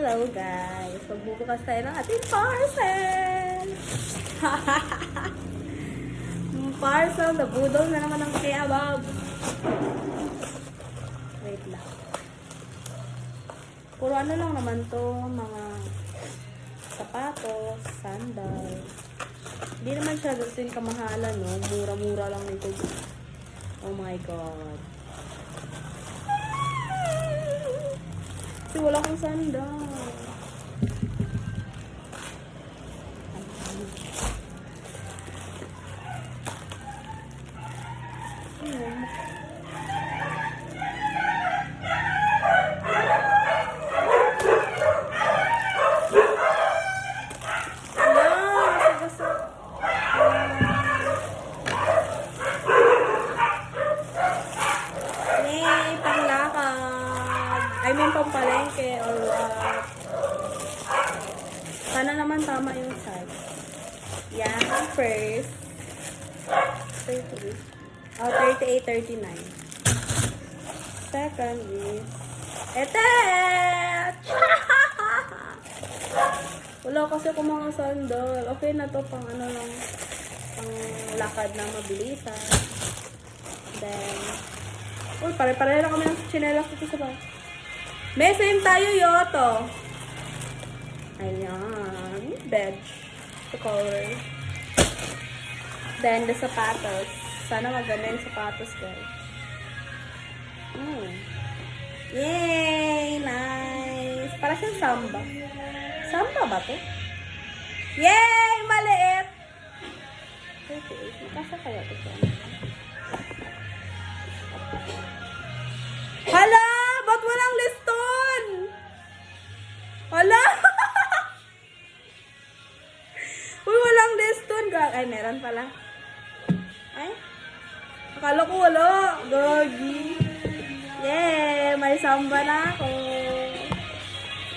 Hello guys! Magbubukas tayo ng ating parcel! Yung parcel, nabudol na naman ng kebab. Wait lang. Puro ano lang naman to, mga sapatos, sandal. Hindi naman siya gusto yung kamahalan, no? Mura-mura lang nito. Oh my God. Kasi wala akong sandal. I mean, pampalengke or sana naman tama yung size. Yan, first. 38. Oh, 38, 39. Second is etet! Wala kasi akong mga sandal. Okay na to, pang ano lang, pang lakad na mabilisan. Then, uy, pare-pare na kami ng chinelas dito sa bahay. May same tayo, Yoto. Ayan. Badge. The color. Then, the sapatos. Sana maganda yung sapatos, guys. Yay! Nice! Para siyang samba. Samba ba to? Yay! Maliit! 38. Makasa kaya ito siya. Hala! Ba't walang liston? Hala! Uy, walang liston. Ay, meron pala. Ay? Akala ko wala. Gagi. Yay! May samba na ako.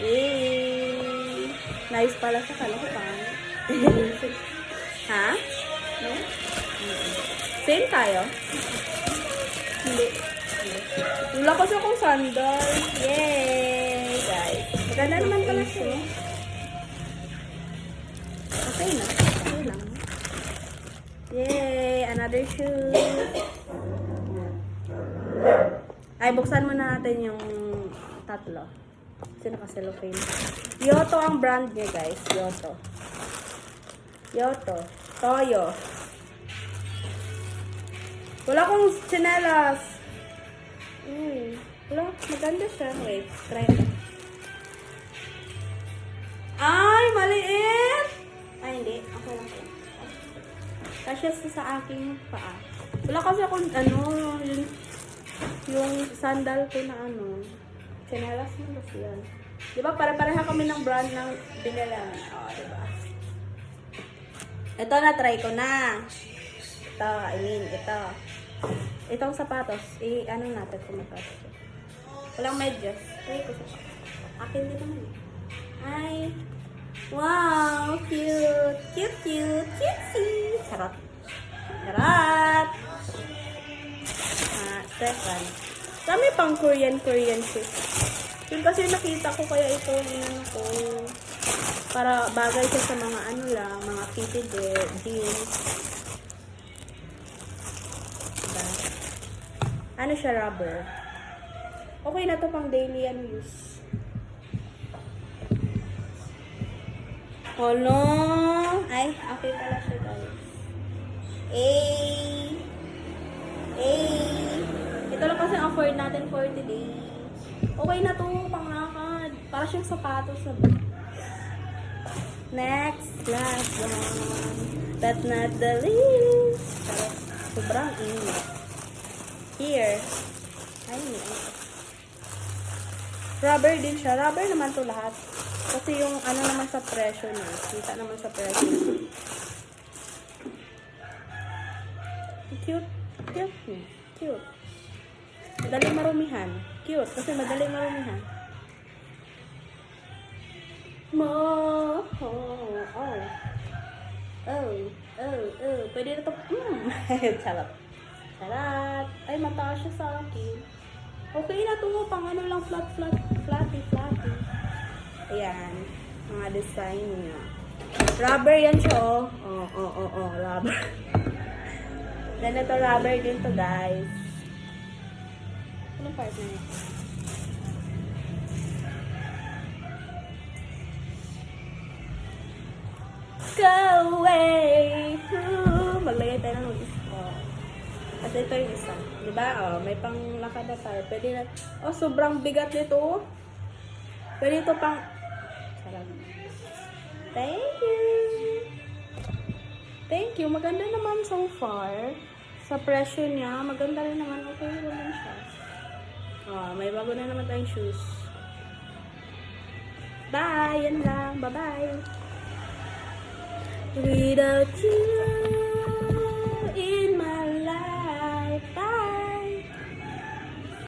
Yay! Nice pala siya. Akala ko pang. Ha? No? Same tayo? Hindi. Wala kasi akong sandal. Yay! Guys. Maganda naman pala siya. Okay na. Okay lang. Yay! Another shoe. Ay, buksan muna natin yung tatlo. Kasi naka-cellophane. Yoto ang brand niya, guys. Yoto. Yoto. Toyo. Wala akong tsinelas. Wala. Maganda siya. Wait. Try na. Ay! Maliit! Ay, hindi. Okay lang. Kasya sa aking paa. Wala kasi akong, ano, yung sandal ko na, ano, chinelas mo kasi yan. Diba, pare-pareha kami ng brand ng binilan. O, diba? Ito na, try ko na. Ito, ito. Itong sapatos, ano natin kung magkasya. Walang medyas. Try ko sa akin din naman. Ay, wow, cute. Cute, cute, cutesy. Charot. Charot. Second. Dami pang Korean shoes. Yun kasi nakita ko kaya ito yung ko. Para bagay siya sa mga ano lang, mga fitted jeans. Diba? Ano siya, rubber. Okay na to pang daily use. Olo! Ay, okay pala siya, guys. Ito lang kasi afford natin for today. Okay na to, panglakad. Para siyang sapatos na ba? Next, last one. But not the least. Sobrang init. Here. Ay, rubber din siya. Rubber naman to lahat. Kasi yung ano naman sa presyo niya. Kita naman sa presyo. Cute. Cute. Cute. Madaling marumihan. Cute. Kasi madaling marumihan. Pwede na ito. Charot. Charot. Ay, mataas siya sa akin. Okay na ito. Pang ano lang, flatty. Ayan. Mga design niya. Rubber yan siya, oh. Rubber. Then, ito rubber din to, guys. Anong part na yun? Go away! Maglagay tayo ng isa. At ito yung isa. Diba? Oh, may pang lakada tayo. Pwede na. Oh, sobrang bigat nito. Pwede ito pang... Sarap. Thank you! Thank you. Maganda naman so far. Sa presyo niya, maganda rin naman. Okay naman siya. Oh, may bago na naman tayong shoes. Bye! Yan lang. Bye-bye! Without you